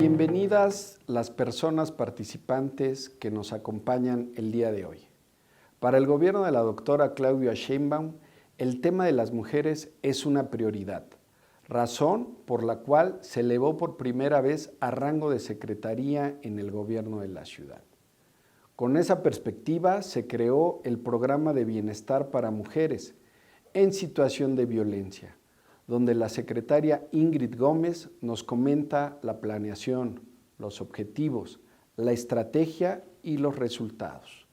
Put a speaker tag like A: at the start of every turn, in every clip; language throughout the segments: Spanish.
A: Bienvenidas las personas participantes que nos acompañan el día de hoy. Para el gobierno de la doctora Claudia Sheinbaum, el tema de las mujeres es una prioridad, razón por la cual se elevó por primera vez a rango de secretaría en el gobierno de la ciudad. Con esa perspectiva se creó el Programa de Bienestar para Mujeres en situación de violencia, donde la secretaria Ingrid Gómez nos comenta la planeación, los objetivos, la estrategia y los resultados.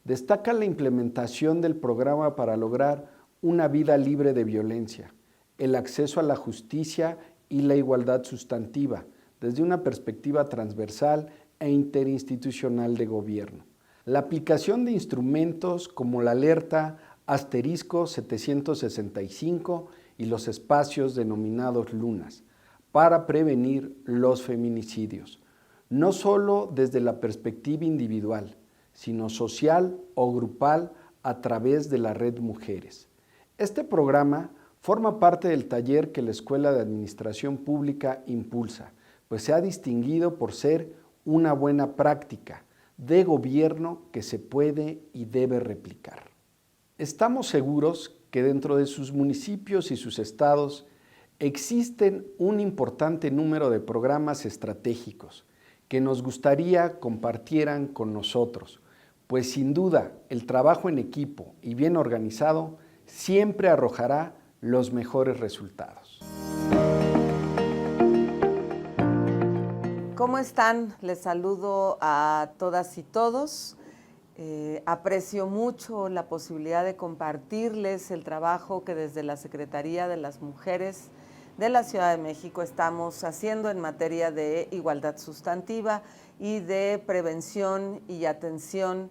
A: Destaca la implementación del programa para lograr una vida libre de violencia, el acceso a la justicia y la igualdad sustantiva, desde una perspectiva transversal e interinstitucional de gobierno. La aplicación de instrumentos como la alerta *765 y los espacios denominados lunas para prevenir los feminicidios, no solo desde la perspectiva individual, sino social o grupal a través de la red Mujeres. Este programa forma parte del taller que la Escuela de Administración Pública impulsa, pues se ha distinguido por ser una buena práctica de gobierno que se puede y debe replicar. Estamos seguros que dentro de sus municipios y sus estados existen un importante número de programas estratégicos que nos gustaría compartieran con nosotros, pues sin duda el trabajo en equipo y bien organizado siempre arrojará los mejores resultados.
B: ¿Cómo están? Les saludo a todas y todos. Aprecio mucho la posibilidad de compartirles el trabajo que desde la Secretaría de las Mujeres de la Ciudad de México estamos haciendo en materia de igualdad sustantiva y de prevención y atención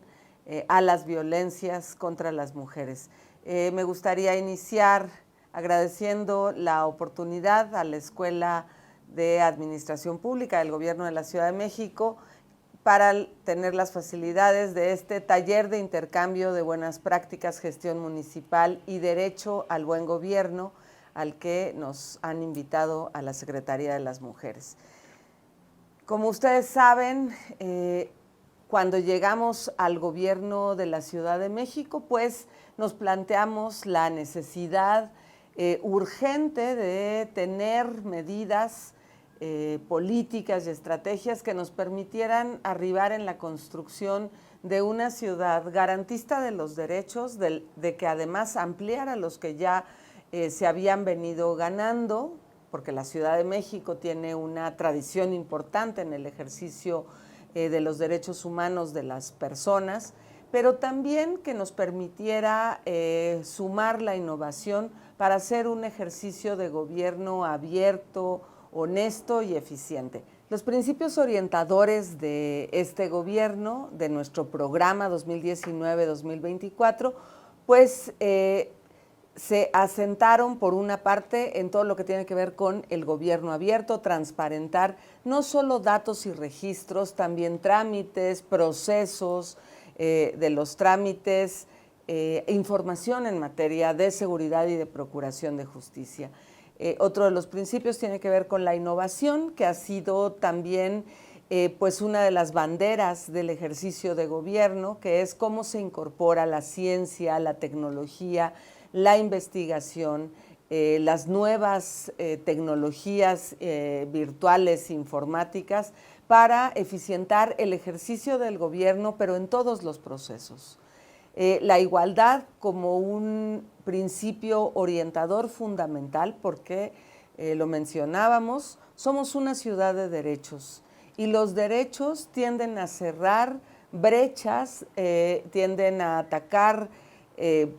B: a las violencias contra las mujeres. Me gustaría iniciar agradeciendo la oportunidad a la Escuela de Administración Pública del Gobierno de la Ciudad de México para tener las facilidades de este taller de intercambio de buenas prácticas, gestión municipal y derecho al buen gobierno, al que nos han invitado a la Secretaría de las Mujeres. Como ustedes saben, cuando llegamos al gobierno de la Ciudad de México, pues nos planteamos la necesidad urgente de tener medidas políticas y estrategias que nos permitieran arribar en la construcción de una ciudad garantista de los derechos, de que además ampliara los que ya se habían venido ganando, porque la Ciudad de México tiene una tradición importante en el ejercicio de los derechos humanos de las personas, pero también que nos permitiera sumar la innovación para hacer un ejercicio de gobierno abierto, honesto y eficiente. Los principios orientadores de este gobierno, de nuestro programa 2019-2024, pues se asentaron por una parte en todo lo que tiene que ver con el gobierno abierto, transparentar no solo datos y registros, también trámites, procesos de los trámites, información en materia de seguridad y de procuración de justicia. Otro de los principios tiene que ver con la innovación, que ha sido también pues una de las banderas del ejercicio de gobierno, que es cómo se incorpora la ciencia, la tecnología, la investigación, las nuevas tecnologías virtuales, informáticas, para eficientar el ejercicio del gobierno, pero en todos los procesos. La igualdad como un principio orientador fundamental, porque lo mencionábamos, somos una ciudad de derechos y los derechos tienden a cerrar brechas, tienden a atacar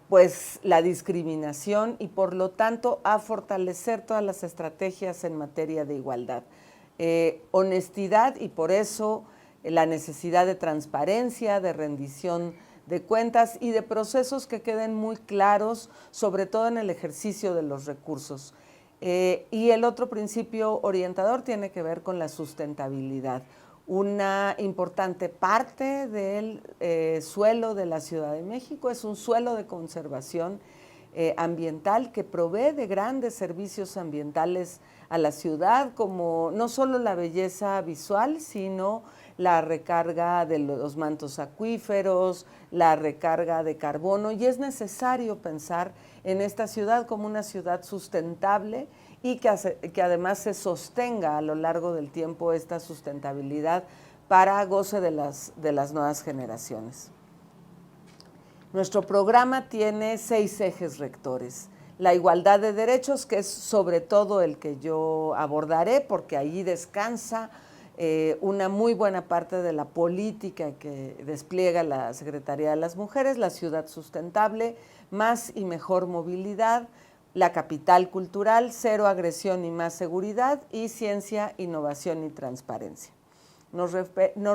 B: pues la discriminación y por lo tanto a fortalecer todas las estrategias en materia de igualdad. Honestidad y por eso la necesidad de transparencia, de rendición de cuentas y de procesos que queden muy claros, sobre todo en el ejercicio de los recursos. Y el otro principio orientador tiene que ver con la sustentabilidad. Una importante parte del suelo de la Ciudad de México es un suelo de conservación ambiental que provee de grandes servicios ambientales a la ciudad, como no solo la belleza visual, sino la recarga de los mantos acuíferos, la recarga de carbono, y es necesario pensar en esta ciudad como una ciudad sustentable y que además se sostenga a lo largo del tiempo esta sustentabilidad para goce de las nuevas generaciones. Nuestro programa tiene 6 ejes rectores. La igualdad de derechos, que es sobre todo el que yo abordaré, porque ahí descansa una muy buena parte de la política que despliega la Secretaría de las Mujeres, la ciudad sustentable, más y mejor movilidad, la capital cultural, cero agresión y más seguridad, y ciencia, innovación y transparencia. Nos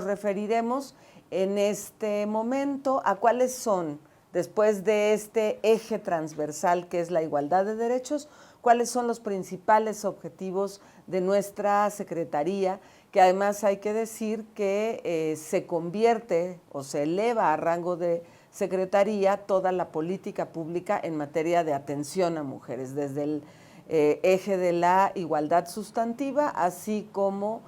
B: referiremos en este momento a cuáles son, después de este eje transversal que es la igualdad de derechos, cuáles son los principales objetivos de nuestra Secretaría, que además hay que decir que se convierte o se eleva a rango de Secretaría toda la política pública en materia de atención a mujeres, desde el eje de la igualdad sustantiva, así como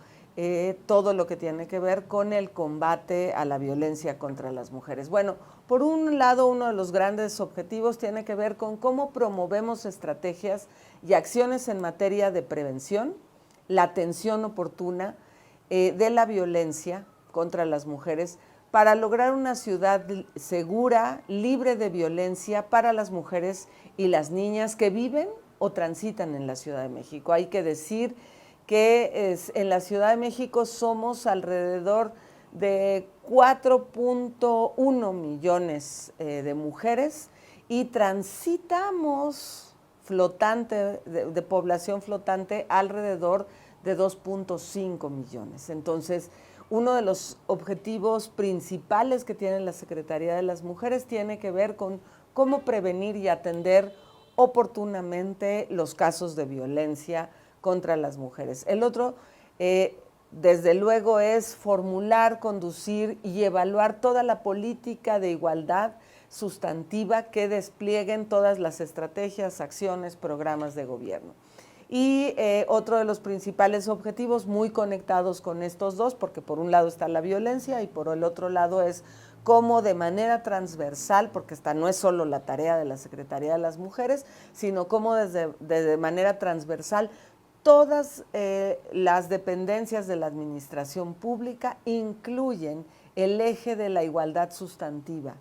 B: todo lo que tiene que ver con el combate a la violencia contra las mujeres. Bueno, por un lado, uno de los grandes objetivos tiene que ver con cómo promovemos estrategias y acciones en materia de prevención, la atención oportuna de la violencia contra las mujeres, para lograr una ciudad segura, libre de violencia para las mujeres y las niñas que viven o transitan en la Ciudad de México. Hay que decir que en la Ciudad de México somos alrededor de 4.1 millones de mujeres y transitamos de población flotante alrededor de 2.5 millones. Entonces, uno de los objetivos principales que tiene la Secretaría de las Mujeres tiene que ver con cómo prevenir y atender oportunamente los casos de violencia contra las mujeres. El otro, desde luego, es formular, conducir y evaluar toda la política de igualdad sustantiva que desplieguen todas las estrategias, acciones, programas de gobierno. Y otro de los principales objetivos, muy conectados con estos dos, porque por un lado está la violencia y por el otro lado es cómo de manera transversal, porque esta no es solo la tarea de la Secretaría de las Mujeres, sino cómo de manera transversal todas las dependencias de la administración pública incluyen el eje de la igualdad sustantiva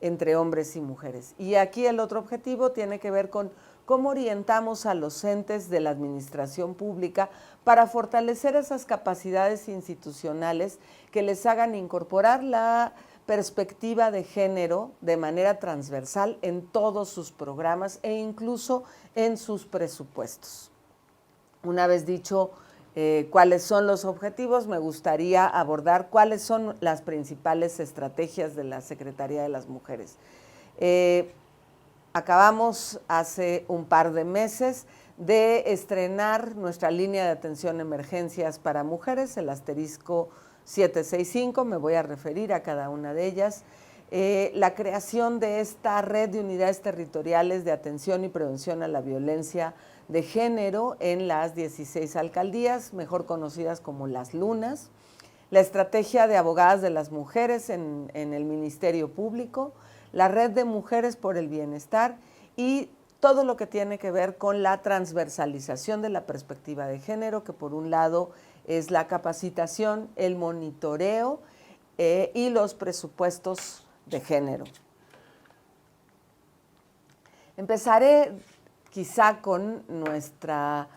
B: entre hombres y mujeres. Y aquí el otro objetivo tiene que ver con cómo orientamos a los entes de la administración pública para fortalecer esas capacidades institucionales que les hagan incorporar la perspectiva de género de manera transversal en todos sus programas e incluso en sus presupuestos. Una vez dicho cuáles son los objetivos, me gustaría abordar cuáles son las principales estrategias de la Secretaría de las Mujeres. Acabamos hace un par de meses de estrenar nuestra línea de atención a emergencias para mujeres, el asterisco 765, me voy a referir a cada una de ellas. La creación de esta red de unidades territoriales de atención y prevención a la violencia de género en las 16 alcaldías, mejor conocidas como las Lunas. La estrategia de abogadas de las mujeres en el Ministerio Público, la red de mujeres por el bienestar y todo lo que tiene que ver con la transversalización de la perspectiva de género, que por un lado es la capacitación, el monitoreo y los presupuestos de género. Empezaré quizá con nuestra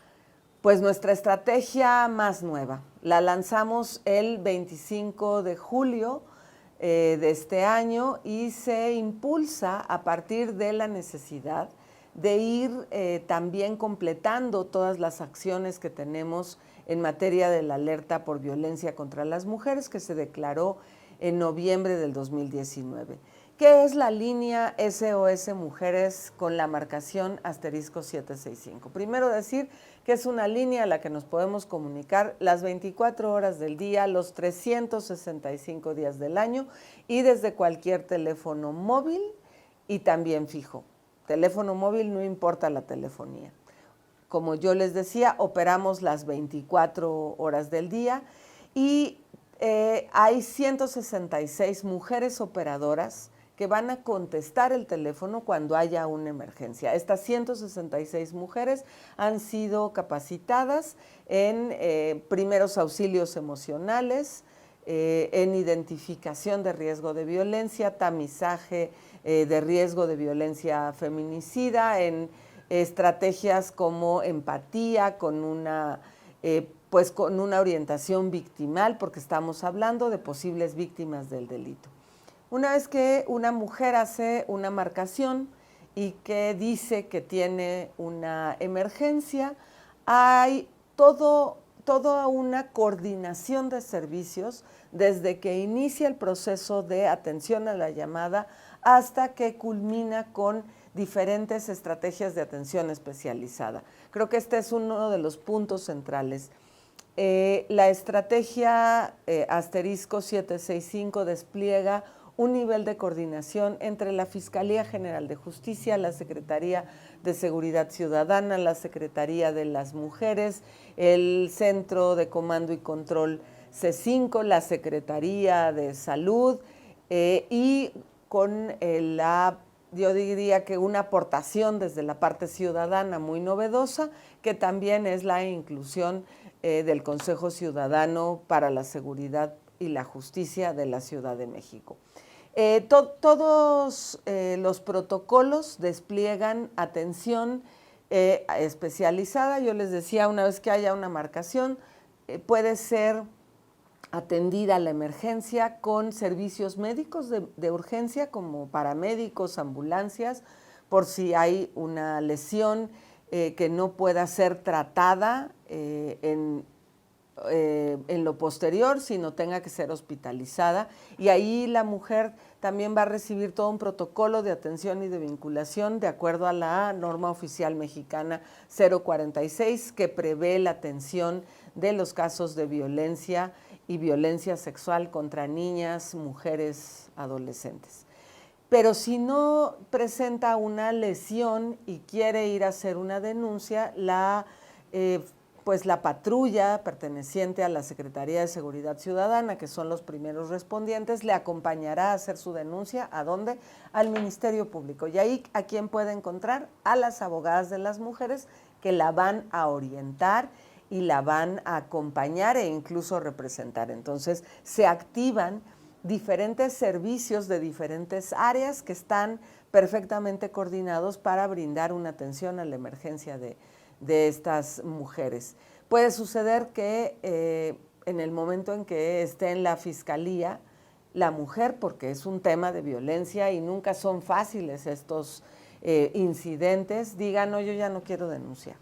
B: estrategia más nueva. La lanzamos el 25 de julio de este año y se impulsa a partir de la necesidad de ir también completando todas las acciones que tenemos en materia de la alerta por violencia contra las mujeres que se declaró en noviembre del 2019. ¿Qué es la línea SOS Mujeres con la marcación asterisco 765? Primero decir que es una línea a la que nos podemos comunicar las 24 horas del día, los 365 días del año y desde cualquier teléfono móvil y también fijo. teléfono móvil, no importa la telefonía. Como yo les decía, operamos las 24 horas del día y hay 166 mujeres operadoras que van a contestar el teléfono cuando haya una emergencia. Estas 166 mujeres han sido capacitadas en primeros auxilios emocionales, en identificación de riesgo de violencia, tamizaje de riesgo de violencia feminicida, en estrategias como empatía, con una orientación victimal, porque estamos hablando de posibles víctimas del delito. Una vez que una mujer hace una marcación y que dice que tiene una emergencia, hay toda una coordinación de servicios desde que inicia el proceso de atención a la llamada hasta que culmina con diferentes estrategias de atención especializada. Creo que este es uno de los puntos centrales. La estrategia asterisco 765 despliega un nivel de coordinación entre la Fiscalía General de Justicia, la Secretaría de Seguridad Ciudadana, la Secretaría de las Mujeres, el Centro de Comando y Control C5, la Secretaría de Salud y con yo diría que una aportación desde la parte ciudadana muy novedosa, que también es la inclusión del Consejo Ciudadano para la Seguridad y la Justicia de la Ciudad de México. Todos los protocolos despliegan atención especializada. Yo les decía, una vez que haya una marcación, puede ser atendida la emergencia con servicios médicos de urgencia como paramédicos, ambulancias, por si hay una lesión que no pueda ser tratada en lo posterior, sino tenga que ser hospitalizada. Y ahí la mujer también va a recibir todo un protocolo de atención y de vinculación de acuerdo a la norma oficial mexicana 046, que prevé la atención de los casos de violencia y violencia sexual contra niñas, mujeres, adolescentes. Pero si no presenta una lesión y quiere ir a hacer una denuncia, la patrulla perteneciente a la Secretaría de Seguridad Ciudadana, que son los primeros respondientes, le acompañará a hacer su denuncia. ¿A dónde? Al Ministerio Público. Y ahí, ¿a quién puede encontrar? A las abogadas de las mujeres, que la van a orientar y la van a acompañar e incluso representar. Entonces, se activan diferentes servicios de diferentes áreas que están perfectamente coordinados para brindar una atención a la emergencia de estas mujeres. Puede suceder que en el momento en que esté en la fiscalía, la mujer, porque es un tema de violencia y nunca son fáciles estos incidentes, diga, no, yo ya no quiero denunciar.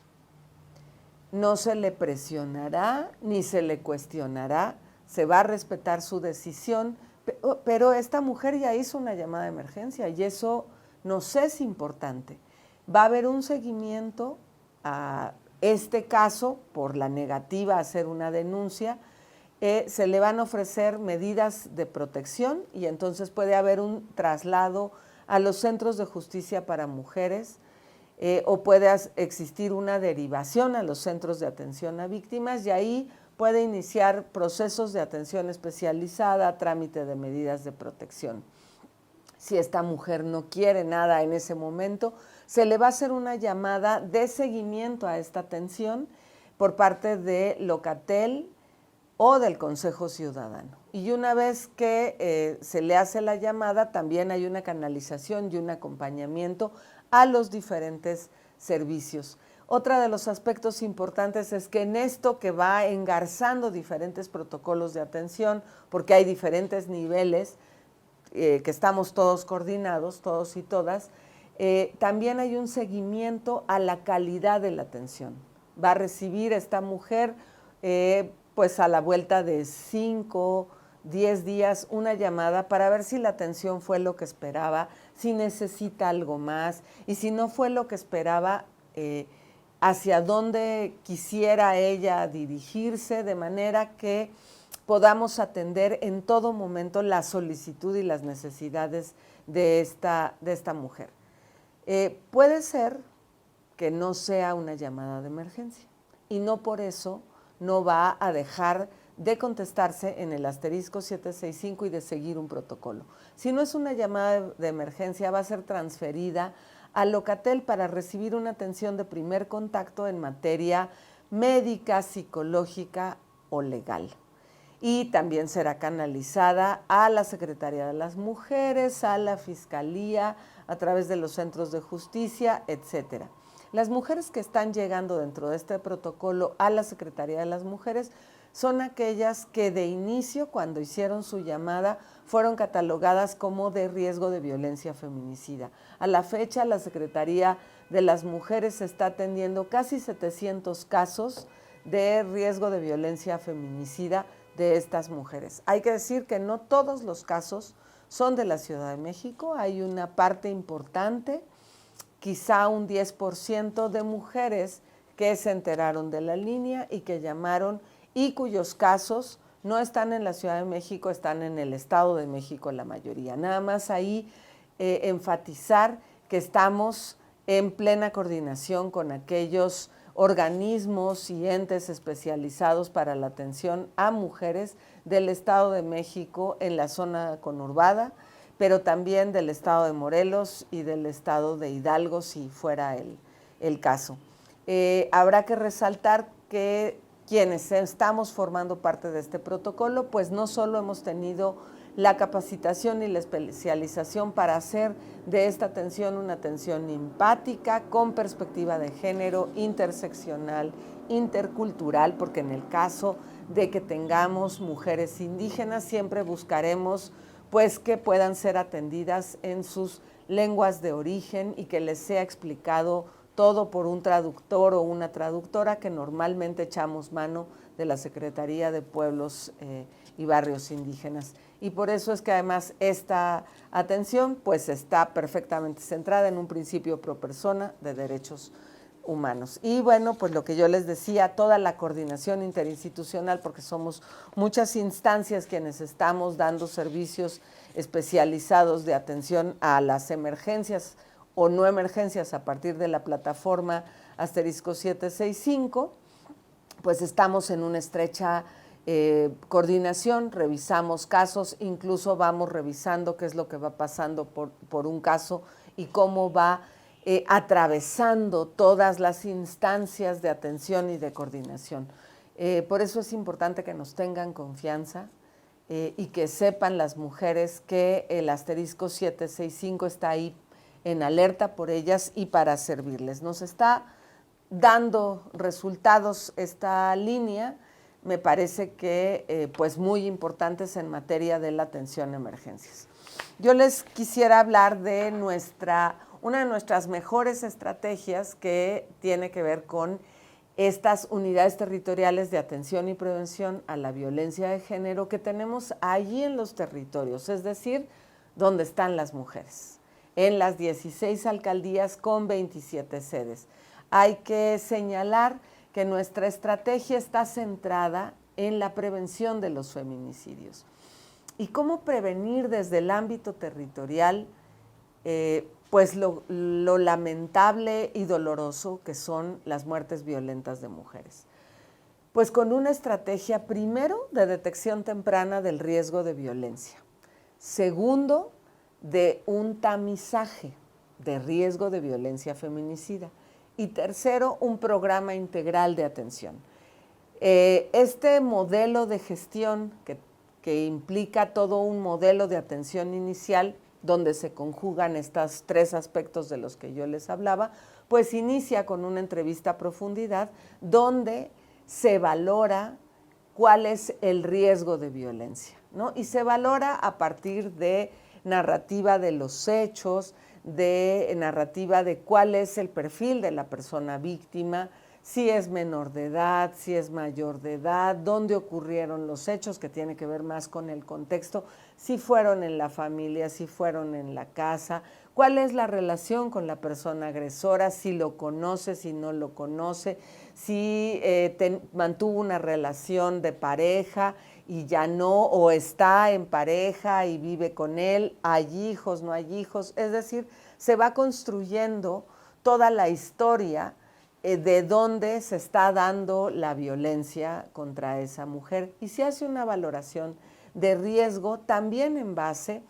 B: No se le presionará ni se le cuestionará, se va a respetar su decisión, pero esta mujer ya hizo una llamada de emergencia y eso nos es importante. Va a haber un seguimiento a este caso por la negativa a hacer una denuncia, se le van a ofrecer medidas de protección y entonces puede haber un traslado a los centros de justicia para mujeres o puede existir una derivación a los centros de atención a víctimas y ahí puede iniciar procesos de atención especializada, trámite de medidas de protección. Si esta mujer no quiere nada en ese momento, se le va a hacer una llamada de seguimiento a esta atención por parte de Locatel o del Consejo Ciudadano. Y una vez que se le hace la llamada, también hay una canalización y un acompañamiento a los diferentes servicios. Otro de los aspectos importantes es que en esto que va engarzando diferentes protocolos de atención, porque hay diferentes niveles, que estamos todos coordinados, todos y todas, también hay un seguimiento a la calidad de la atención. Va a recibir esta mujer, pues a la vuelta de 5, 10 días, una llamada para ver si la atención fue lo que esperaba, si necesita algo más y si no fue lo que esperaba, hacia dónde quisiera ella dirigirse, de manera que podamos atender en todo momento la solicitud y las necesidades de esta mujer. Puede ser que no sea una llamada de emergencia y no por eso no va a dejar de contestarse en el asterisco 765 y de seguir un protocolo. Si no es una llamada de emergencia, va a ser transferida a Locatel para recibir una atención de primer contacto en materia médica, psicológica o legal. Y también será canalizada a la Secretaría de las Mujeres, a la Fiscalía, a través de los centros de justicia, etcétera. Las mujeres que están llegando dentro de este protocolo a la Secretaría de las Mujeres son aquellas que de inicio, cuando hicieron su llamada, fueron catalogadas como de riesgo de violencia feminicida. A la fecha, la Secretaría de las Mujeres está atendiendo casi 700 casos de riesgo de violencia feminicida de estas mujeres. Hay que decir que no todos los casos son de la Ciudad de México, hay una parte importante, quizá un 10% de mujeres que se enteraron de la línea y que llamaron y cuyos casos no están en la Ciudad de México, están en el Estado de México la mayoría. Nada más ahí enfatizar que estamos en plena coordinación con aquellos organismos y entes especializados para la atención a mujeres del Estado de México en la zona conurbada, pero también del Estado de Morelos y del Estado de Hidalgo, si fuera el caso. Habrá que resaltar que quienes estamos formando parte de este protocolo, pues no solo hemos tenido la capacitación y la especialización para hacer de esta atención una atención empática, con perspectiva de género, interseccional, intercultural, porque en el caso de que tengamos mujeres indígenas, siempre buscaremos pues que puedan ser atendidas en sus lenguas de origen y que les sea explicado todo por un traductor o una traductora, que normalmente echamos mano de la Secretaría de Pueblos y Barrios Indígenas. Y por eso es que además esta atención pues está perfectamente centrada en un principio pro persona de derechos humanos. Y bueno, pues lo que yo les decía, toda la coordinación interinstitucional, porque somos muchas instancias quienes estamos dando servicios especializados de atención a las emergencias o no emergencias a partir de la plataforma asterisco 765, pues estamos en una estrecha coordinación, revisamos casos, incluso vamos revisando qué es lo que va pasando por un caso y cómo va atravesando todas las instancias de atención y de coordinación. Por eso es importante que nos tengan confianza y que sepan las mujeres que el asterisco 765 está ahí en alerta por ellas y para servirles. Nos está dando resultados esta línea, me parece que pues muy importantes en materia de la atención a emergencias. Yo les quisiera hablar de una de nuestras mejores estrategias que tiene que ver con estas unidades territoriales de atención y prevención a la violencia de género que tenemos allí en los territorios, es decir, donde están las mujeres, en las 16 alcaldías con 27 sedes. Hay que señalar que nuestra estrategia está centrada en la prevención de los feminicidios. ¿Y cómo prevenir desde el ámbito territorial pues lo lamentable y doloroso que son las muertes violentas de mujeres? Pues con una estrategia, primero, de detección temprana del riesgo de violencia. Segundo, de un tamizaje de riesgo de violencia feminicida. Y tercero, un programa integral de atención. Este modelo de gestión que implica todo un modelo de atención inicial, donde se conjugan estos tres aspectos de los que yo les hablaba, pues inicia con una entrevista a profundidad donde se valora cuál es el riesgo de violencia, ¿no? Y se valora a partir de narrativa de los hechos, de narrativa de cuál es el perfil de la persona víctima, si es menor de edad, si es mayor de edad, dónde ocurrieron los hechos, que tiene que ver más con el contexto, si fueron en la familia, si fueron en la casa, cuál es la relación con la persona agresora, si lo conoce, si no lo conoce, si mantuvo una relación de pareja y ya no, o está en pareja y vive con él, hay hijos, no hay hijos, es decir, se va construyendo toda la historia de dónde se está dando la violencia contra esa mujer y se hace una valoración de riesgo también en base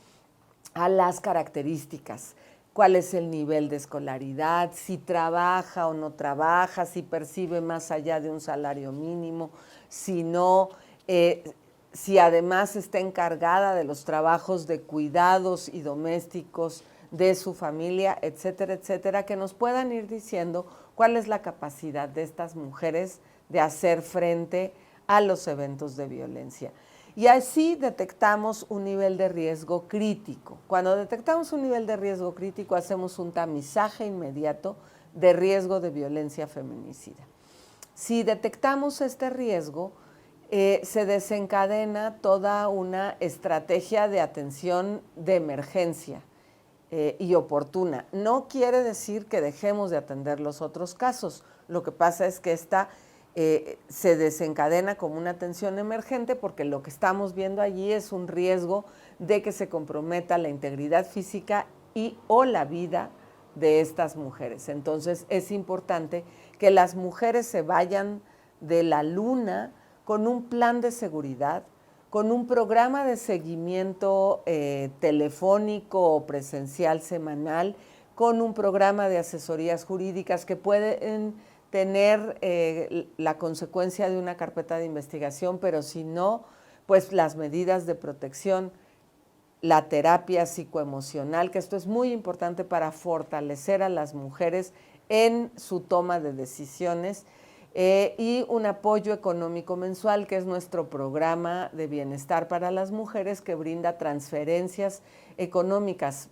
B: a las características. Cuál es el nivel de escolaridad, si trabaja o no trabaja, si percibe más allá de un salario mínimo, si no, si además está encargada de los trabajos de cuidados y domésticos de su familia, etcétera, etcétera, que nos puedan ir diciendo cuál es la capacidad de estas mujeres de hacer frente a los eventos de violencia. Y así detectamos un nivel de riesgo crítico. Cuando detectamos un nivel de riesgo crítico, hacemos un tamizaje inmediato de riesgo de violencia feminicida. Si detectamos este riesgo, se desencadena toda una estrategia de atención de emergencia y oportuna. No quiere decir que dejemos de atender los otros casos. Lo que pasa es que esta se desencadena como una atención emergente porque lo que estamos viendo allí es un riesgo de que se comprometa la integridad física y o la vida de estas mujeres. Entonces es importante que las mujeres se vayan de la luna con un plan de seguridad, con un programa de seguimiento telefónico o presencial semanal, con un programa de asesorías jurídicas que pueden tener la consecuencia de una carpeta de investigación, pero si no, pues las medidas de protección, la terapia psicoemocional, que esto es muy importante para fortalecer a las mujeres en su toma de decisiones, y un apoyo económico mensual, que es nuestro programa de bienestar para las mujeres, que brinda transferencias económicas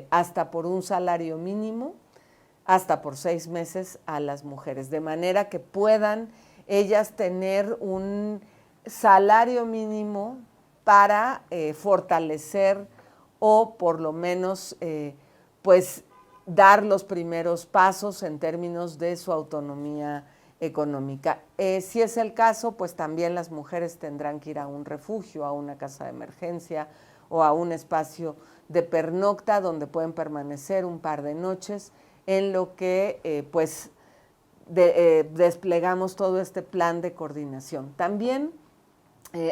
B: hasta por un salario mínimo, hasta por 6 meses a las mujeres, de manera que puedan ellas tener un salario mínimo para fortalecer o por lo menos pues dar los primeros pasos en términos de su autonomía económica. Si es el caso, pues también las mujeres tendrán que ir a un refugio, a una casa de emergencia o a un espacio de pernocta donde pueden permanecer un par de noches, en lo que desplegamos todo este plan de coordinación. También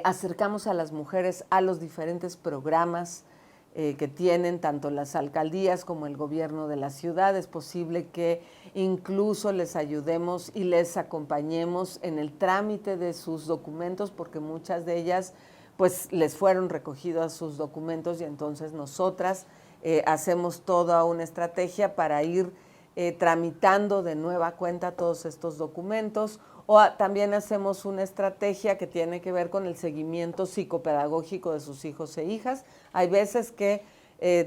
B: acercamos a las mujeres a los diferentes programas que tienen tanto las alcaldías como el gobierno de la ciudad. Es posible que incluso les ayudemos y les acompañemos en el trámite de sus documentos, porque muchas de ellas pues les fueron recogidos sus documentos y entonces nosotras hacemos toda una estrategia para ir tramitando de nueva cuenta todos estos documentos, o también hacemos una estrategia que tiene que ver con el seguimiento psicopedagógico de sus hijos e hijas. Hay veces que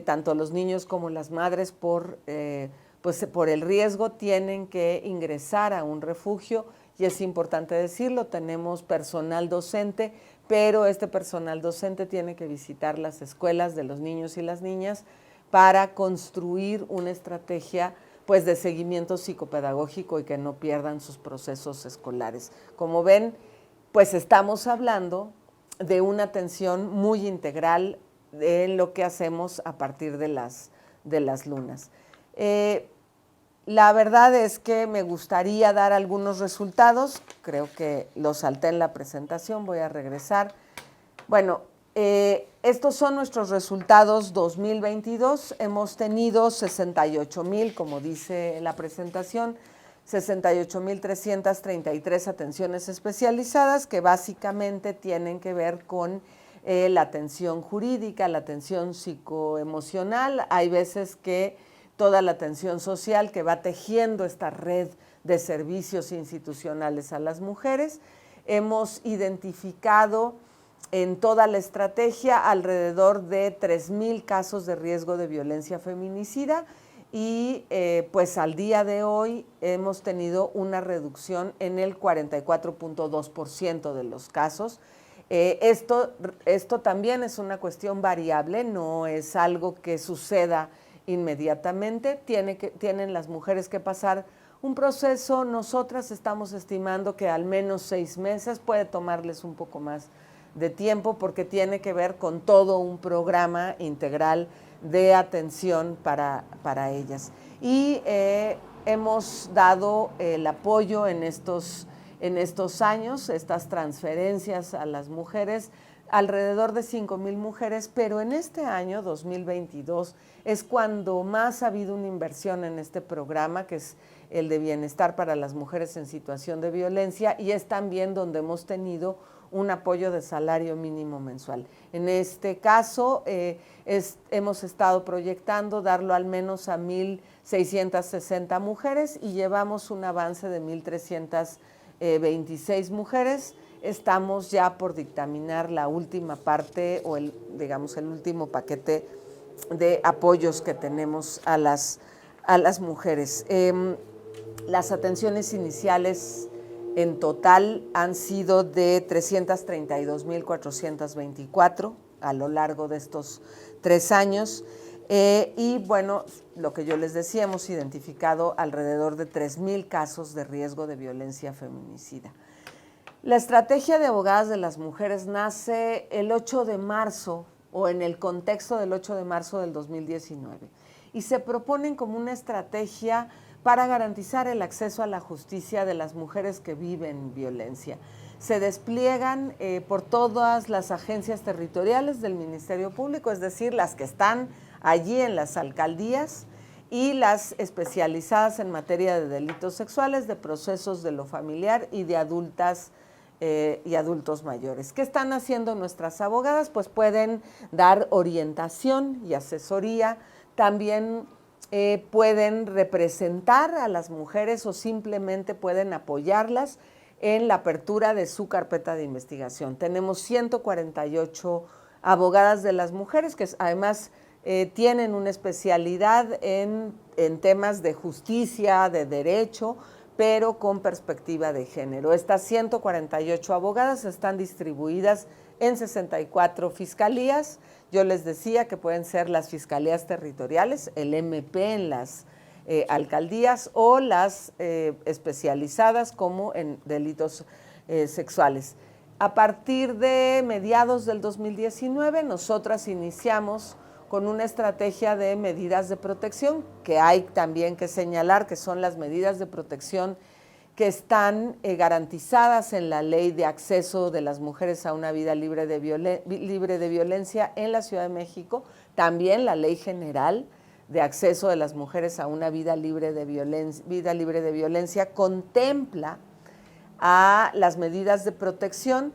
B: tanto los niños como las madres por el riesgo tienen que ingresar a un refugio, y es importante decirlo, tenemos personal docente, pero este personal docente tiene que visitar las escuelas de los niños y las niñas para construir una estrategia pues de seguimiento psicopedagógico y que no pierdan sus procesos escolares. Como ven, pues estamos hablando de una atención muy integral en lo que hacemos a partir de las lunas. La verdad es que me gustaría dar algunos resultados, creo que los salté en la presentación, voy a regresar. Bueno, estos son nuestros resultados 2022. Hemos tenido 68,000, como dice la presentación, 68,333 atenciones especializadas, que básicamente tienen que ver con la atención jurídica, la atención psicoemocional. Hay veces que toda la atención social que va tejiendo esta red de servicios institucionales a las mujeres. Hemos identificado en toda la estrategia alrededor de 3,000 casos de riesgo de violencia feminicida, y pues al día de hoy hemos tenido una reducción en el 44.2% de los casos. Esto también es una cuestión variable, no es algo que suceda inmediatamente, tienen las mujeres que pasar un proceso. Nosotras estamos estimando que al menos 6 meses, puede tomarles un poco más de tiempo porque tiene que ver con todo un programa integral de atención para ellas. Y hemos dado el apoyo en estos años, estas transferencias a las mujeres, alrededor de 5,000 mujeres, pero en este año, 2022, es cuando más ha habido una inversión en este programa, que es el de bienestar para las mujeres en situación de violencia, y es también donde hemos tenido un apoyo de salario mínimo mensual. En este caso, hemos estado proyectando darlo al menos a 1,660 mujeres y llevamos un avance de 1,326 mujeres. Estamos ya por dictaminar la última parte o el último paquete de apoyos que tenemos a las mujeres. Las atenciones iniciales en total han sido de 332,424 a lo largo de estos 3 años. Y bueno, lo que yo les decía, hemos identificado alrededor de 3,000 casos de riesgo de violencia feminicida. La estrategia de abogadas de las mujeres nace el 8 de marzo o en el contexto del 8 de marzo del 2019 y se proponen como una estrategia para garantizar el acceso a la justicia de las mujeres que viven violencia. Se despliegan por todas las agencias territoriales del Ministerio Público, es decir, las que están allí en las alcaldías y las especializadas en materia de delitos sexuales, de procesos de lo familiar y de adultas y adultos mayores. ¿Qué están haciendo nuestras abogadas? Pues pueden dar orientación y asesoría, también pueden representar a las mujeres o simplemente pueden apoyarlas en la apertura de su carpeta de investigación. Tenemos 148 abogadas de las mujeres que además tienen una especialidad en temas de justicia, de derecho, pero con perspectiva de género. Estas 148 abogadas están distribuidas en 64 fiscalías. Yo les decía que pueden ser las fiscalías territoriales, el MP en las alcaldías o las especializadas como en delitos sexuales. A partir de mediados del 2019, nosotras iniciamos con una estrategia de medidas de protección, que hay también que señalar que son las medidas de protección que están garantizadas en la Ley de Acceso de las Mujeres a una Vida libre de Violencia en la Ciudad de México, también la Ley General de Acceso de las Mujeres a una Vida libre de Violencia contempla a las medidas de protección.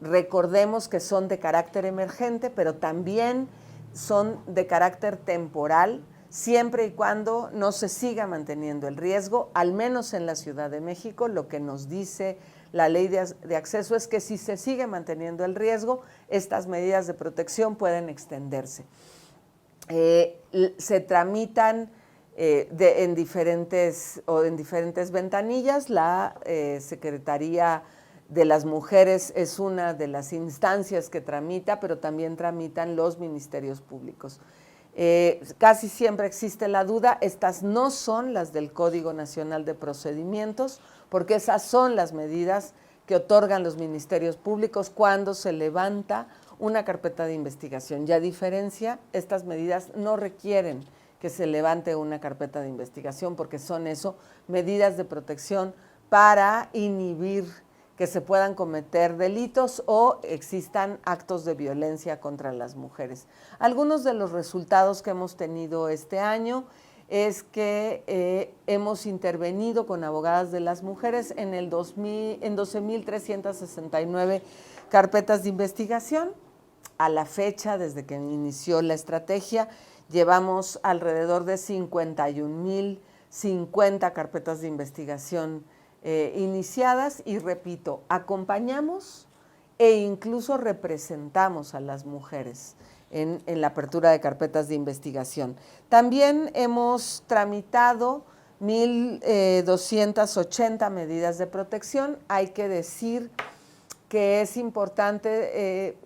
B: Recordemos que son de carácter emergente, pero también son de carácter temporal, siempre y cuando no se siga manteniendo el riesgo, al menos en la Ciudad de México. Lo que nos dice la ley de acceso es que si se sigue manteniendo el riesgo, estas medidas de protección pueden extenderse. Se tramitan en diferentes ventanillas. La Secretaría de las Mujeres es una de las instancias que tramita, pero también tramitan los ministerios públicos. Casi siempre existe la duda, estas no son las del Código Nacional de Procedimientos, porque esas son las medidas que otorgan los ministerios públicos cuando se levanta una carpeta de investigación. Y a diferencia, estas medidas no requieren que se levante una carpeta de investigación, porque son medidas de protección para inhibir que se puedan cometer delitos o existan actos de violencia contra las mujeres. Algunos de los resultados que hemos tenido este año es que hemos intervenido con abogadas de las mujeres en 12,369 carpetas de investigación. A la fecha, desde que inició la estrategia, llevamos alrededor de 51,050 carpetas de investigación iniciadas y, repito, acompañamos e incluso representamos a las mujeres en la apertura de carpetas de investigación. También hemos tramitado 1,280 medidas de protección. Hay que decir que es importante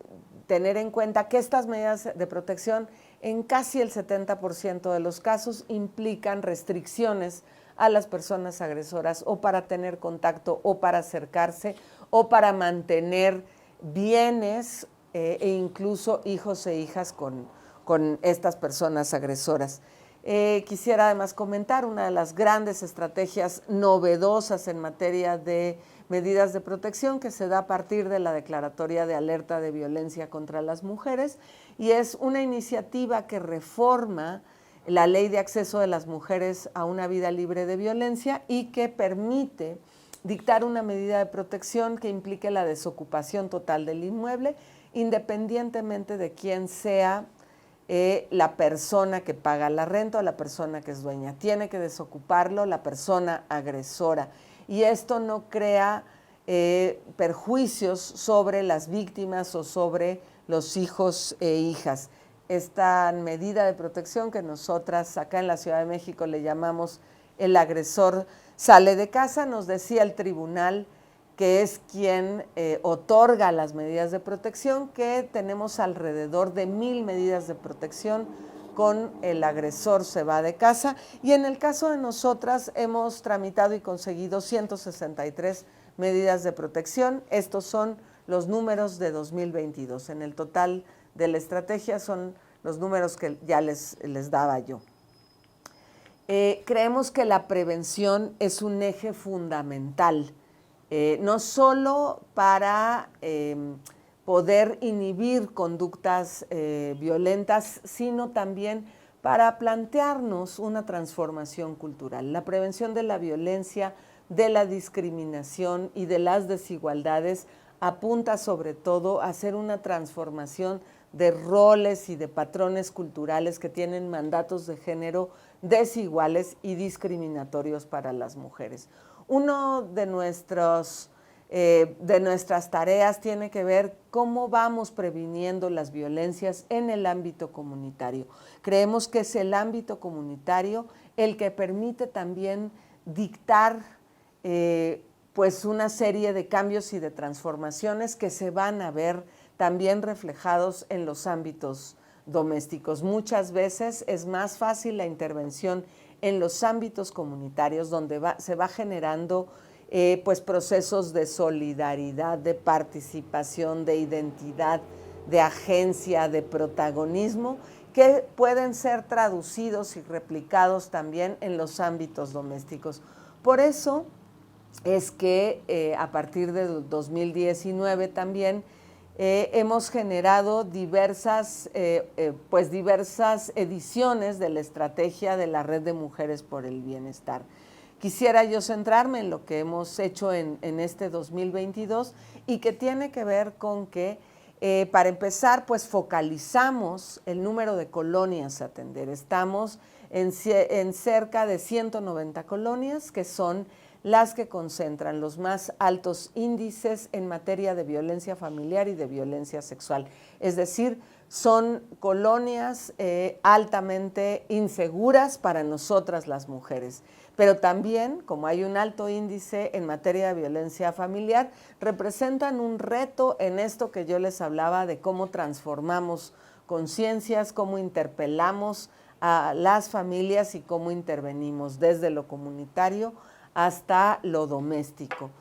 B: tener en cuenta que estas medidas de protección en casi el 70% de los casos implican restricciones a las personas agresoras o para tener contacto o para acercarse o para mantener bienes e incluso hijos e hijas con con estas personas agresoras. Quisiera además comentar una de las grandes estrategias novedosas en materia de medidas de protección que se da a partir de la Declaratoria de Alerta de Violencia contra las Mujeres, y es una iniciativa que reforma la Ley de Acceso de las Mujeres a una Vida Libre de Violencia y que permite dictar una medida de protección que implique la desocupación total del inmueble, independientemente de quién sea la persona que paga la renta o la persona que es dueña. Tiene que desocuparlo la persona agresora. Y esto no crea perjuicios sobre las víctimas o sobre los hijos e hijas. Esta medida de protección que nosotras acá en la Ciudad de México le llamamos el agresor sale de casa, nos decía el tribunal, que es quien otorga las medidas de protección, que tenemos alrededor de 1,000 medidas de protección con el agresor se va de casa, y en el caso de nosotras hemos tramitado y conseguido 163 medidas de protección. Estos son los números de 2022. En el total de la estrategia son los números que ya les daba yo. Creemos que la prevención es un eje fundamental, no solo para poder inhibir conductas violentas, sino también para plantearnos una transformación cultural. La prevención de la violencia, de la discriminación y de las desigualdades apunta sobre todo a hacer una transformación de roles y de patrones culturales que tienen mandatos de género desiguales y discriminatorios para las mujeres. Uno de nuestras tareas tiene que ver cómo vamos previniendo las violencias en el ámbito comunitario. Creemos que es el ámbito comunitario el que permite también dictar pues una serie de cambios y de transformaciones que se van a ver también reflejados en los ámbitos domésticos. Muchas veces es más fácil la intervención en los ámbitos comunitarios, donde se va generando pues procesos de solidaridad, de participación, de identidad, de agencia, de protagonismo, que pueden ser traducidos y replicados también en los ámbitos domésticos. Por eso es que a partir de 2019 también hemos generado diversas ediciones de la estrategia de la Red de Mujeres por el Bienestar. Quisiera yo centrarme en lo que hemos hecho en este 2022 y que tiene que ver con que, para empezar, pues focalizamos el número de colonias a atender. Estamos en cerca de 190 colonias que son las que concentran los más altos índices en materia de violencia familiar y de violencia sexual. Es decir, son colonias altamente inseguras para nosotras las mujeres. Pero también, como hay un alto índice en materia de violencia familiar, representan un reto en esto que yo les hablaba de cómo transformamos conciencias, cómo interpelamos a las familias y cómo intervenimos desde lo comunitario hasta lo doméstico.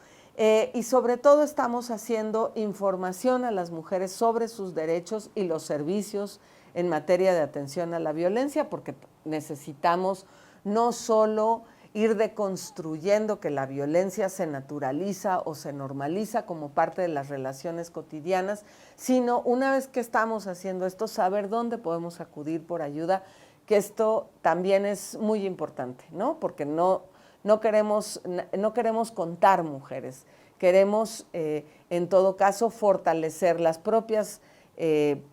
B: Y sobre todo estamos haciendo información a las mujeres sobre sus derechos y los servicios en materia de atención a la violencia, porque necesitamos no solo ir deconstruyendo que la violencia se naturaliza o se normaliza como parte de las relaciones cotidianas, sino una vez que estamos haciendo esto, saber dónde podemos acudir por ayuda, que esto también es muy importante, ¿no? Porque no queremos contar mujeres, queremos en todo caso fortalecer las propias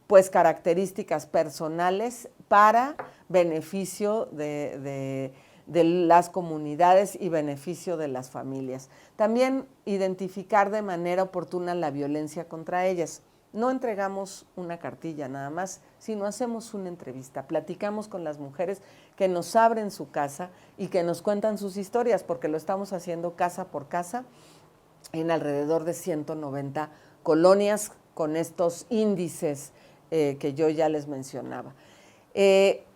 B: pues características personales para beneficio de las comunidades y beneficio de las familias. También identificar de manera oportuna la violencia contra ellas. No entregamos una cartilla nada más, sino hacemos una entrevista, platicamos con las mujeres que nos abren su casa y que nos cuentan sus historias, porque lo estamos haciendo casa por casa en alrededor de 190 colonias con estos índices que yo ya les mencionaba.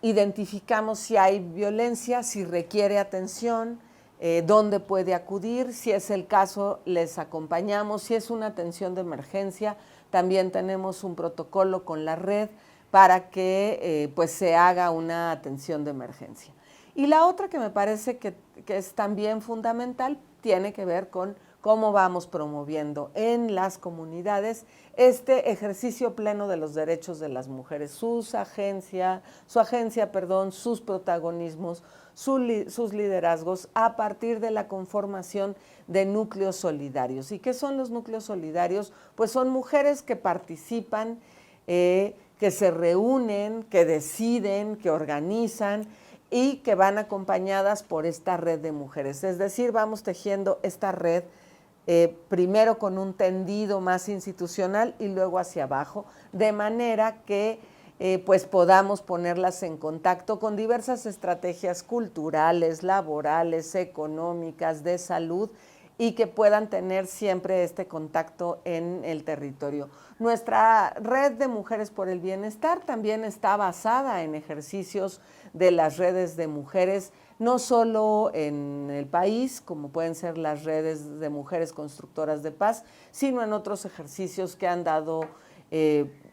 B: Identificamos si hay violencia, si requiere atención, dónde puede acudir, si es el caso les acompañamos, si es una atención de emergencia, también tenemos un protocolo con la red para que pues se haga una atención de emergencia. Y la otra que me parece que es también fundamental tiene que ver con cómo vamos promoviendo en las comunidades este ejercicio pleno de los derechos de las mujeres, su agencia, sus protagonismos, sus liderazgos a partir de la conformación de núcleos solidarios. ¿Y qué son los núcleos solidarios? Pues son mujeres que participan, que se reúnen, que deciden, que organizan y que van acompañadas por esta red de mujeres. Es decir, vamos tejiendo esta red primero con un tendido más institucional y luego hacia abajo, de manera que pues podamos ponerlas en contacto con diversas estrategias culturales, laborales, económicas, de salud, y que puedan tener siempre este contacto en el territorio. Nuestra red de Mujeres por el Bienestar también está basada en ejercicios de las redes de mujeres, no solo en el país, como pueden ser las redes de mujeres constructoras de paz, sino en otros ejercicios que han dado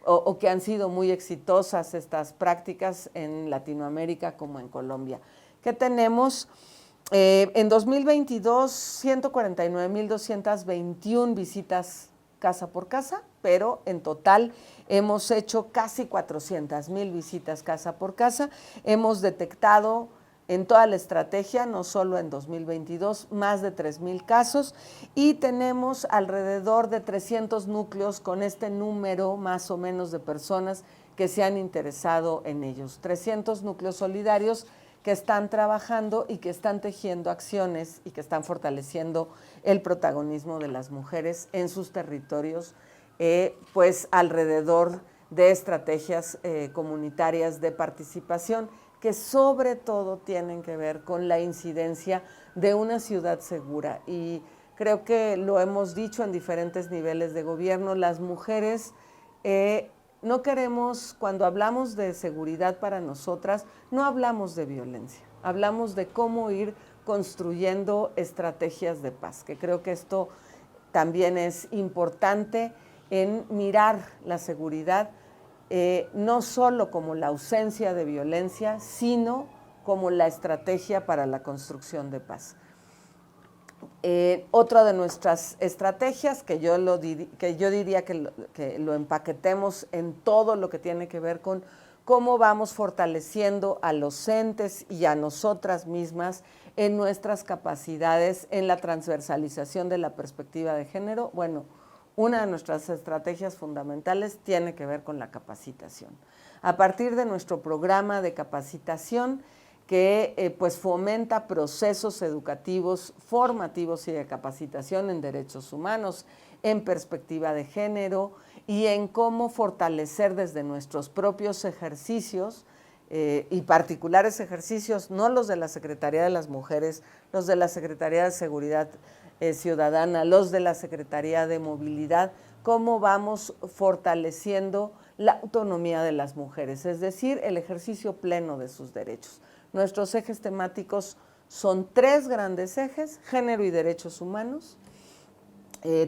B: o que han sido muy exitosas estas prácticas en Latinoamérica como en Colombia. ¿Qué tenemos? En 2022, 149,221 visitas casa por casa, pero en total hemos hecho casi 400,000 visitas casa por casa. Hemos detectado en toda la estrategia, no solo en 2022, más de 3,000 casos, y tenemos alrededor de 300 núcleos con este número más o menos de personas que se han interesado en ellos. 300 núcleos solidarios que están trabajando y que están tejiendo acciones y que están fortaleciendo el protagonismo de las mujeres en sus territorios, pues alrededor de estrategias comunitarias de participación que sobre todo tienen que ver con la incidencia de una ciudad segura. Y creo que lo hemos dicho en diferentes niveles de gobierno, las mujeres no queremos, cuando hablamos de seguridad para nosotras, no hablamos de violencia, hablamos de cómo ir construyendo estrategias de paz, que creo que esto también es importante en mirar la seguridad, no solo como la ausencia de violencia, sino como la estrategia para la construcción de paz. Otra de nuestras estrategias, que yo diría que lo empaquetemos en todo lo que tiene que ver con cómo vamos fortaleciendo a los entes y a nosotras mismas en nuestras capacidades en la transversalización de la perspectiva de género. Bueno, una de nuestras estrategias fundamentales tiene que ver con la capacitación. A partir de nuestro programa de capacitación, que pues fomenta procesos educativos, formativos y de capacitación en derechos humanos, en perspectiva de género y en cómo fortalecer desde nuestros propios ejercicios y particulares ejercicios, no los de la Secretaría de las Mujeres, los de la Secretaría de Seguridad Ciudadana, los de la Secretaría de Movilidad, cómo vamos fortaleciendo la autonomía de las mujeres, es decir, el ejercicio pleno de sus derechos. Nuestros ejes temáticos son 3 grandes ejes: género y derechos humanos,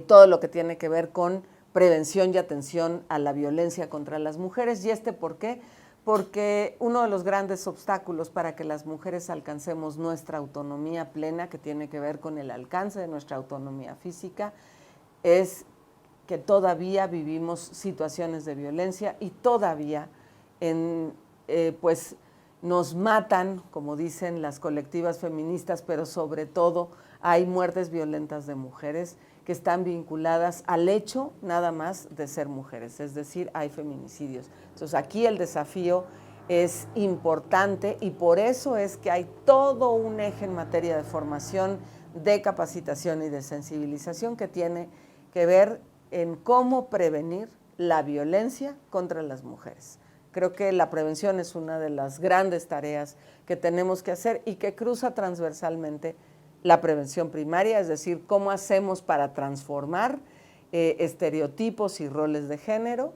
B: todo lo que tiene que ver con prevención y atención a la violencia contra las mujeres. ¿Y por qué? Porque uno de los grandes obstáculos para que las mujeres alcancemos nuestra autonomía plena, que tiene que ver con el alcance de nuestra autonomía física, es que todavía vivimos situaciones de violencia y todavía pues nos matan, como dicen las colectivas feministas, pero sobre todo hay muertes violentas de mujeres que están vinculadas al hecho nada más de ser mujeres, es decir, hay feminicidios. Entonces aquí el desafío es importante y por eso es que hay todo un eje en materia de formación, de capacitación y de sensibilización que tiene que ver en cómo prevenir la violencia contra las mujeres. Creo que la prevención es una de las grandes tareas que tenemos que hacer y que cruza transversalmente la prevención primaria, es decir, cómo hacemos para transformar estereotipos y roles de género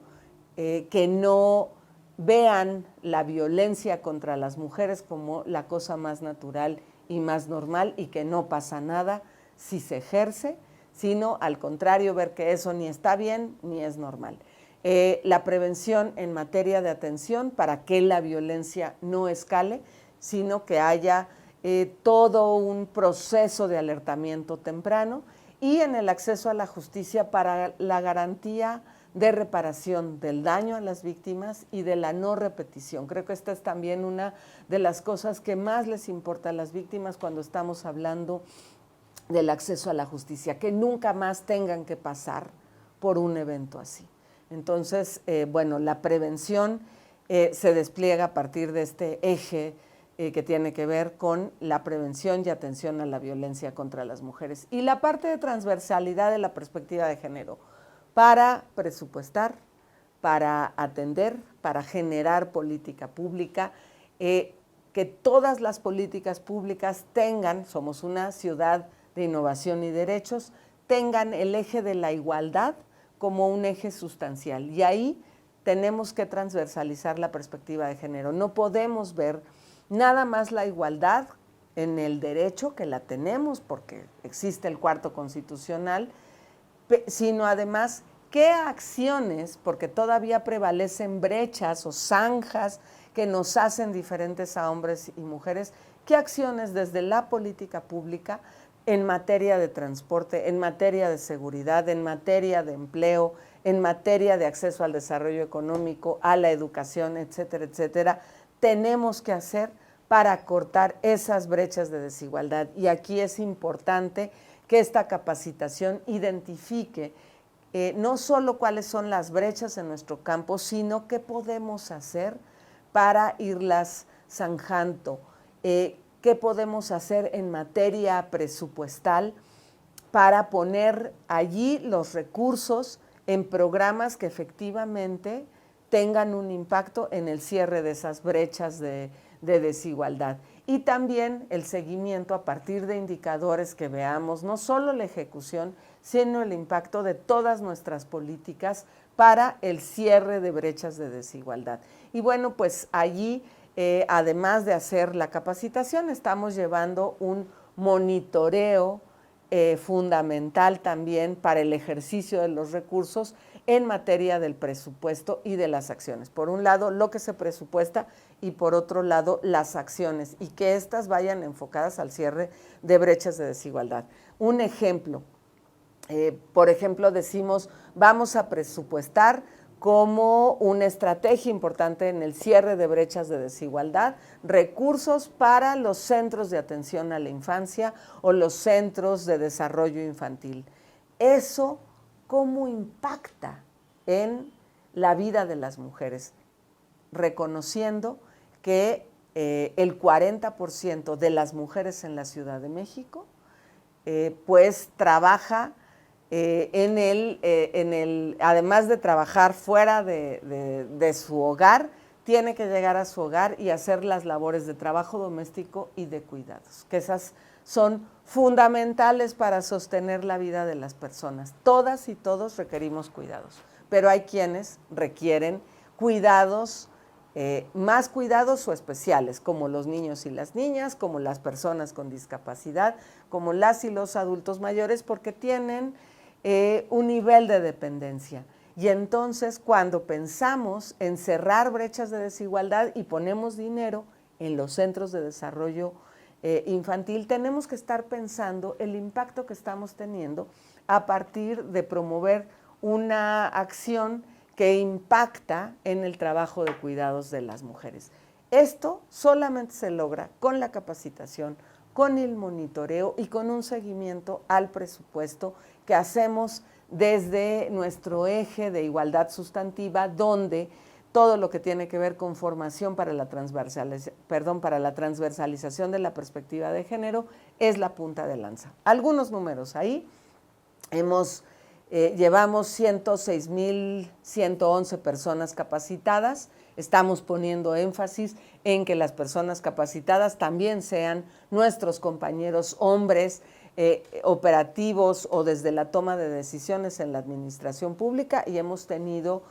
B: que no vean la violencia contra las mujeres como la cosa más natural y más normal y que no pasa nada si se ejerce, sino al contrario, ver que eso ni está bien ni es normal. la prevención en materia de atención para que la violencia no escale, sino que haya todo un proceso de alertamiento temprano, y en el acceso a la justicia para la garantía de reparación del daño a las víctimas y de la no repetición. Creo que esta es también una de las cosas que más les importa a las víctimas cuando estamos hablando del acceso a la justicia, que nunca más tengan que pasar por un evento así. Entonces, bueno, la prevención se despliega a partir de este eje que tiene que ver con la prevención y atención a la violencia contra las mujeres. Y la parte de transversalidad de la perspectiva de género, para presupuestar, para atender, para generar política pública, que todas las políticas públicas tengan, somos una ciudad de innovación y derechos, tengan el eje de la igualdad como un eje sustancial. Y ahí tenemos que transversalizar la perspectiva de género. No podemos ver nada más la igualdad en el derecho, que la tenemos porque existe el cuarto constitucional, sino además qué acciones, porque todavía prevalecen brechas o zanjas que nos hacen diferentes a hombres y mujeres, qué acciones desde la política pública en materia de transporte, en materia de seguridad, en materia de empleo, en materia de acceso al desarrollo económico, a la educación, etcétera, etcétera, tenemos que hacer para cortar esas brechas de desigualdad. Y aquí es importante que esta capacitación identifique no solo cuáles son las brechas en nuestro campo, sino qué podemos hacer para irlas zanjando, qué podemos hacer en materia presupuestal para poner allí los recursos en programas que efectivamente tengan un impacto en el cierre de esas brechas de desigualdad. Y también el seguimiento a partir de indicadores que veamos, no solo la ejecución, sino el impacto de todas nuestras políticas para el cierre de brechas de desigualdad. Y bueno, pues allí, además de hacer la capacitación, estamos llevando un monitoreo fundamental también para el ejercicio de los recursos en materia del presupuesto y de las acciones. Por un lado, lo que se presupuesta, y por otro lado, las acciones, y que éstas vayan enfocadas al cierre de brechas de desigualdad. Un ejemplo, por ejemplo, decimos, vamos a presupuestar como una estrategia importante en el cierre de brechas de desigualdad, recursos para los centros de atención a la infancia o los centros de desarrollo infantil. Eso, ¿cómo impacta en la vida de las mujeres? Reconociendo que el 40% de las mujeres en la Ciudad de México pues trabaja además de trabajar fuera de su hogar, tiene que llegar a su hogar y hacer las labores de trabajo doméstico y de cuidados, que esas son fundamentales para sostener la vida de las personas. Todas y todos requerimos cuidados, pero hay quienes requieren cuidados, más cuidados o especiales, como los niños y las niñas, como las personas con discapacidad, como las y los adultos mayores, porque tienen un nivel de dependencia. Y entonces, cuando pensamos en cerrar brechas de desigualdad y ponemos dinero en los centros de desarrollo infantil, tenemos que estar pensando el impacto que estamos teniendo a partir de promover una acción que impacta en el trabajo de cuidados de las mujeres. Esto solamente se logra con la capacitación, con el monitoreo y con un seguimiento al presupuesto que hacemos desde nuestro eje de igualdad sustantiva, donde todo lo que tiene que ver con formación para la transversalización de la perspectiva de género es la punta de lanza. Algunos números ahí. Llevamos 106,111 personas capacitadas. Estamos poniendo énfasis en que las personas capacitadas también sean nuestros compañeros hombres operativos o desde la toma de decisiones en la administración pública, y hemos tenido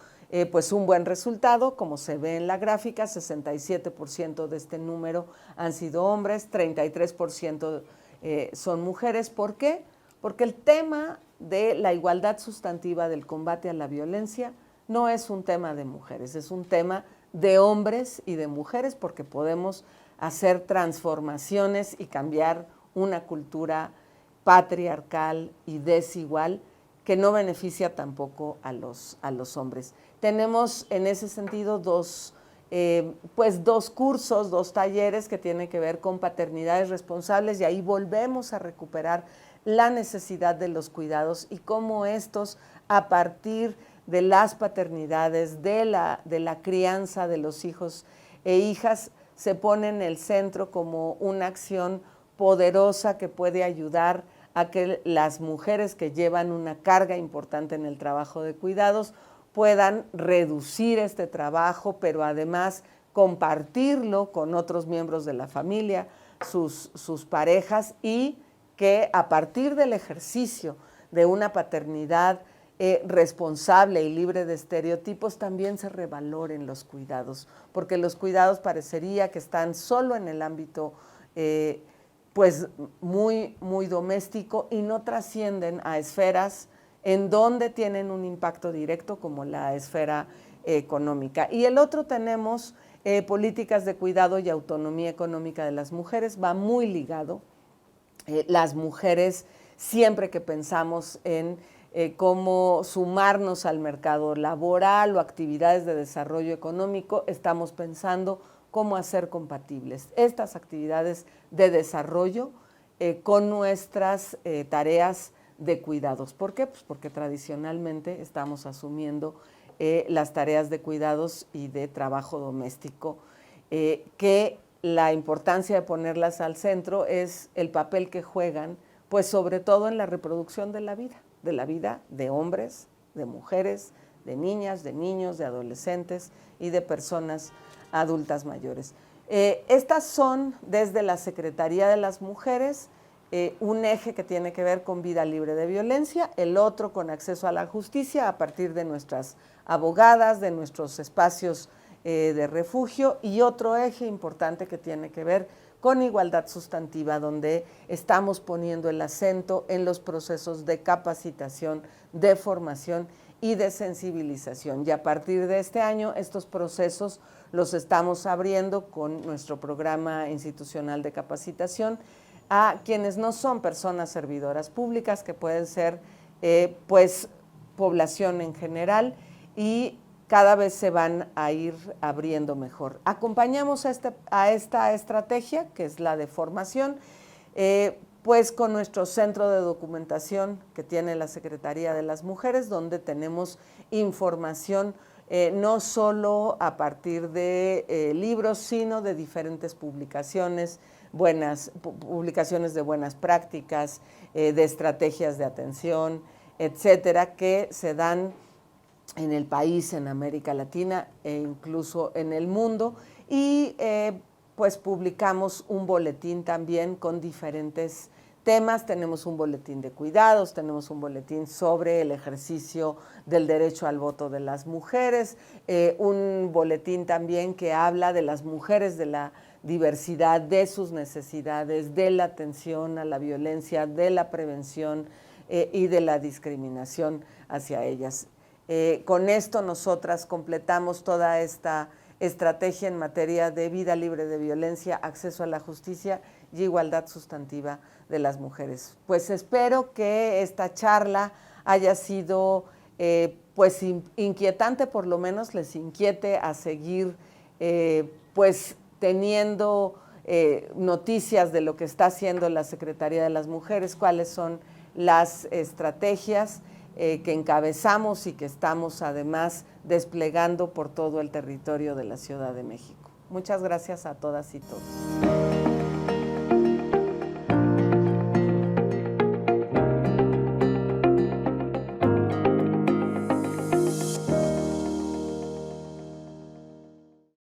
B: pues un buen resultado, como se ve en la gráfica. 67% de este número han sido hombres, 33% son mujeres. ¿Por qué? Porque el tema de la igualdad sustantiva del combate a la violencia no es un tema de mujeres, es un tema de hombres y de mujeres, porque podemos hacer transformaciones y cambiar una cultura patriarcal y desigual que no beneficia tampoco a los hombres. Tenemos en ese sentido dos cursos, 2 talleres que tienen que ver con paternidades responsables, y ahí volvemos a recuperar la necesidad de los cuidados y cómo estos, a partir de las paternidades, de la crianza de los hijos e hijas, se pone en el centro como una acción poderosa que puede ayudar a que las mujeres que llevan una carga importante en el trabajo de cuidados puedan reducir este trabajo, pero además compartirlo con otros miembros de la familia, sus parejas, y que a partir del ejercicio de una paternidad responsable y libre de estereotipos también se revaloren los cuidados, porque los cuidados parecería que están solo en el ámbito pues muy, muy doméstico y no trascienden a esferas en donde tienen un impacto directo, como la esfera económica. Y el otro tenemos políticas de cuidado y autonomía económica de las mujeres, va muy ligado. Las mujeres, siempre que pensamos en cómo sumarnos al mercado laboral o actividades de desarrollo económico, estamos pensando cómo hacer compatibles estas actividades de desarrollo con nuestras tareas de cuidados. ¿Por qué? Pues porque tradicionalmente estamos asumiendo las tareas de cuidados y de trabajo doméstico, que la importancia de ponerlas al centro es el papel que juegan, pues sobre todo en la reproducción de la vida de hombres, de mujeres, de niñas, de niños, de adolescentes y de personas adultas mayores. Estas son, desde la Secretaría de las Mujeres, un eje que tiene que ver con vida libre de violencia, el otro con acceso a la justicia a partir de nuestras abogadas, de nuestros espacios de refugio, y otro eje importante que tiene que ver con igualdad sustantiva, donde estamos poniendo el acento en los procesos de capacitación, de formación y de sensibilización. Y a partir de este año, estos procesos los estamos abriendo con nuestro programa institucional de capacitación a quienes no son personas servidoras públicas, que pueden ser pues población en general, y cada vez se van a ir abriendo mejor. Acompañamos a esta estrategia, que es la de formación, pues con nuestro centro de documentación que tiene la Secretaría de las Mujeres, donde tenemos información no solo a partir de libros, sino de diferentes publicaciones, publicaciones de buenas prácticas, de estrategias de atención, etcétera, que se dan en el país, en América Latina e incluso en el mundo. Y pues publicamos un boletín también con diferentes temas. Tenemos un boletín de cuidados, tenemos un boletín sobre el ejercicio del derecho al voto de las mujeres, un boletín también que habla de las mujeres, de la diversidad, de sus necesidades, de la atención a la violencia, de la prevención y de la discriminación hacia ellas. Con esto nosotras completamos toda esta estrategia en materia de vida libre de violencia, acceso a la justicia y igualdad sustantiva de las mujeres. Pues espero que esta charla haya sido pues inquietante, por lo menos les inquiete a seguir pues teniendo noticias de lo que está haciendo la Secretaría de las Mujeres, cuáles son las estrategias que encabezamos y que estamos además desplegando por todo el territorio de la Ciudad de México. Muchas gracias a todas y todos.